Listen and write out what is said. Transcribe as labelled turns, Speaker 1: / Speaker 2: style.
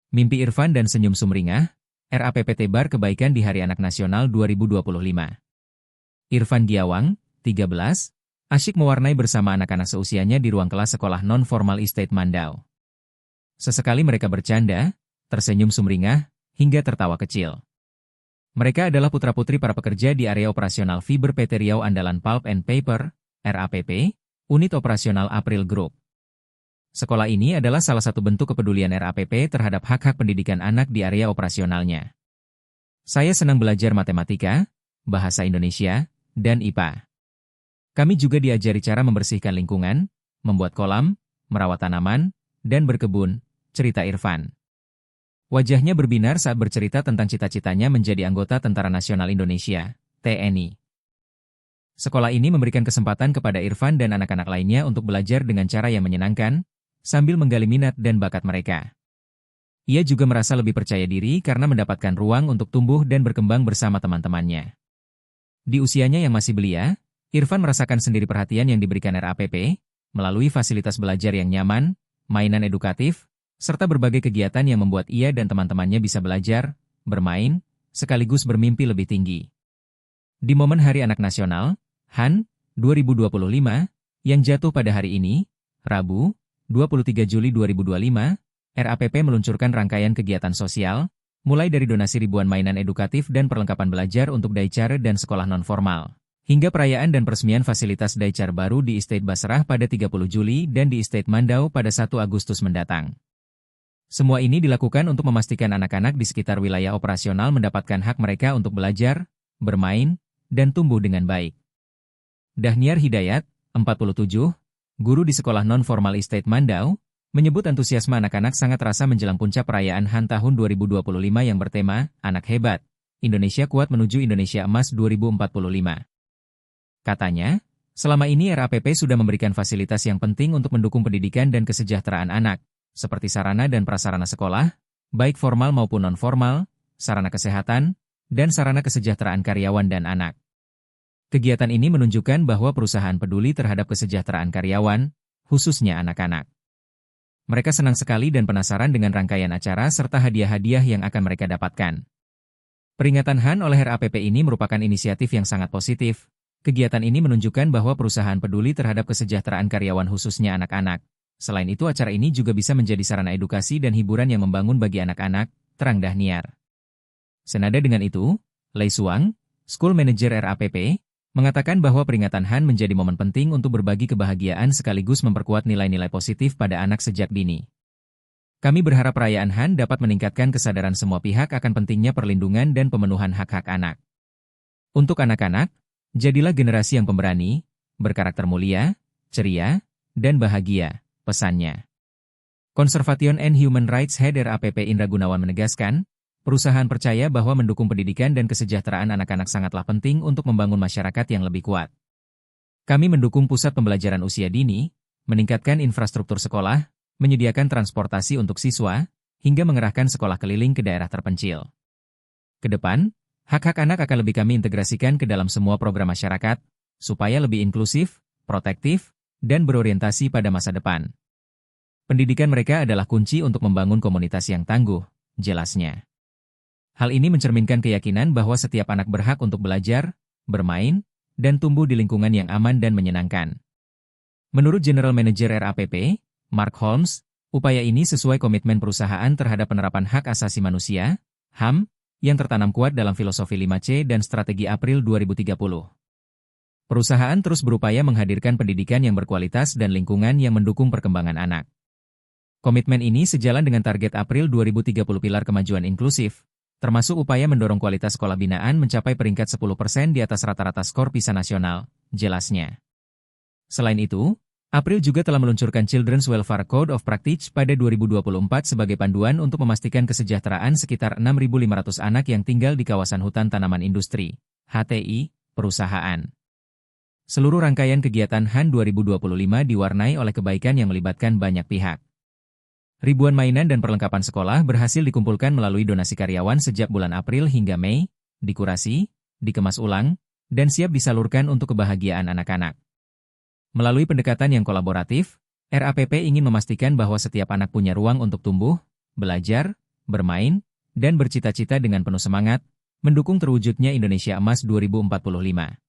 Speaker 1: Mimpi Irfan dan senyum sumringah, RAPP tebar kebaikan di Hari Anak Nasional 2025. Irfan Giawang, 13, asyik mewarnai bersama anak-anak seusianya di ruang kelas sekolah non-formal Estate Mandau. Sesekali mereka bercanda, tersenyum sumringah, hingga tertawa kecil. Mereka adalah putra-putri para pekerja di area operasional Fiber PT Riau Andalan Pulp and Paper, RAPP, unit operasional April Group. Sekolah ini adalah salah satu bentuk kepedulian RAPP terhadap hak-hak pendidikan anak di area operasionalnya. Saya senang belajar matematika, bahasa Indonesia, dan IPA. Kami juga diajari cara membersihkan lingkungan, membuat kolam, merawat tanaman, dan berkebun, cerita Irfan. Wajahnya berbinar saat bercerita tentang cita-citanya menjadi anggota Tentara Nasional Indonesia, TNI. Sekolah ini memberikan kesempatan kepada Irfan dan anak-anak lainnya untuk belajar dengan cara yang menyenangkan, sambil menggali minat dan bakat mereka. Ia juga merasa lebih percaya diri karena mendapatkan ruang untuk tumbuh dan berkembang bersama teman-temannya. Di usianya yang masih belia, Irfan merasakan sendiri perhatian yang diberikan RAPP, melalui fasilitas belajar yang nyaman, mainan edukatif, serta berbagai kegiatan yang membuat ia dan teman-temannya bisa belajar, bermain, sekaligus bermimpi lebih tinggi. Di momen Hari Anak Nasional, HAN, 2025, yang jatuh pada hari ini, Rabu, 23 Juli 2025, RAPP meluncurkan rangkaian kegiatan sosial, mulai dari donasi ribuan mainan edukatif dan perlengkapan belajar untuk Daicar dan sekolah non-formal, hingga perayaan dan peresmian fasilitas Daicar baru di Estate Basrah pada 30 Juli dan di Estate Mandau pada 1 Agustus mendatang. Semua ini dilakukan untuk memastikan anak-anak di sekitar wilayah operasional mendapatkan hak mereka untuk belajar, bermain, dan tumbuh dengan baik. Dahniar Hidayat, 47, guru di sekolah non-formal Estate Mandau, menyebut antusiasme anak-anak sangat terasa menjelang puncak perayaan HAN tahun 2025 yang bertema, Anak Hebat, Indonesia Kuat Menuju Indonesia Emas 2045. Katanya, selama ini RAPP sudah memberikan fasilitas yang penting untuk mendukung pendidikan dan kesejahteraan anak, seperti sarana dan prasarana sekolah, baik formal maupun non-formal, sarana kesehatan, dan sarana kesejahteraan karyawan dan anak. Kegiatan ini menunjukkan bahwa perusahaan peduli terhadap kesejahteraan karyawan, khususnya anak-anak. Mereka senang sekali dan penasaran dengan rangkaian acara serta hadiah-hadiah yang akan mereka dapatkan. Peringatan HAN oleh RAPP ini merupakan inisiatif yang sangat positif. Kegiatan ini menunjukkan bahwa perusahaan peduli terhadap kesejahteraan karyawan khususnya anak-anak. Selain itu acara ini juga bisa menjadi sarana edukasi dan hiburan yang membangun bagi anak-anak, terang Dahniar. Senada dengan itu, Lei Suang, School Manager RAPP, mengatakan bahwa peringatan HAN menjadi momen penting untuk berbagi kebahagiaan sekaligus memperkuat nilai-nilai positif pada anak sejak dini. Kami berharap perayaan HAN dapat meningkatkan kesadaran semua pihak akan pentingnya perlindungan dan pemenuhan hak-hak anak. Untuk anak-anak, jadilah generasi yang pemberani, berkarakter mulia, ceria, dan bahagia, pesannya. Conservation and Human Rights Head RAPP Indra Gunawan menegaskan, perusahaan percaya bahwa mendukung pendidikan dan kesejahteraan anak-anak sangatlah penting untuk membangun masyarakat yang lebih kuat. Kami mendukung pusat pembelajaran usia dini, meningkatkan infrastruktur sekolah, menyediakan transportasi untuk siswa, hingga mengerahkan sekolah keliling ke daerah terpencil. Kedepan, hak-hak anak akan lebih kami integrasikan ke dalam semua program masyarakat, supaya lebih inklusif, protektif, dan berorientasi pada masa depan. Pendidikan mereka adalah kunci untuk membangun komunitas yang tangguh, jelasnya. Hal ini mencerminkan keyakinan bahwa setiap anak berhak untuk belajar, bermain, dan tumbuh di lingkungan yang aman dan menyenangkan. Menurut General Manager RAPP, Mark Holmes, upaya ini sesuai komitmen perusahaan terhadap penerapan hak asasi manusia, HAM, yang tertanam kuat dalam filosofi 5C dan strategi April 2030. Perusahaan terus berupaya menghadirkan pendidikan yang berkualitas dan lingkungan yang mendukung perkembangan anak. Komitmen ini sejalan dengan target April 2030 pilar kemajuan inklusif, termasuk upaya mendorong kualitas sekolah binaan mencapai peringkat 10% di atas rata-rata skor PISA nasional, jelasnya. Selain itu, April juga telah meluncurkan Children's Welfare Code of Practice pada 2024 sebagai panduan untuk memastikan kesejahteraan sekitar 6.500 anak yang tinggal di kawasan hutan tanaman industri, HTI, perusahaan. Seluruh rangkaian kegiatan HAN 2025 diwarnai oleh kebaikan yang melibatkan banyak pihak. Ribuan mainan dan perlengkapan sekolah berhasil dikumpulkan melalui donasi karyawan sejak bulan April hingga Mei, dikurasi, dikemas ulang, dan siap disalurkan untuk kebahagiaan anak-anak. Melalui pendekatan yang kolaboratif, RAPP ingin memastikan bahwa setiap anak punya ruang untuk tumbuh, belajar, bermain, dan bercita-cita dengan penuh semangat, mendukung terwujudnya Indonesia Emas 2045.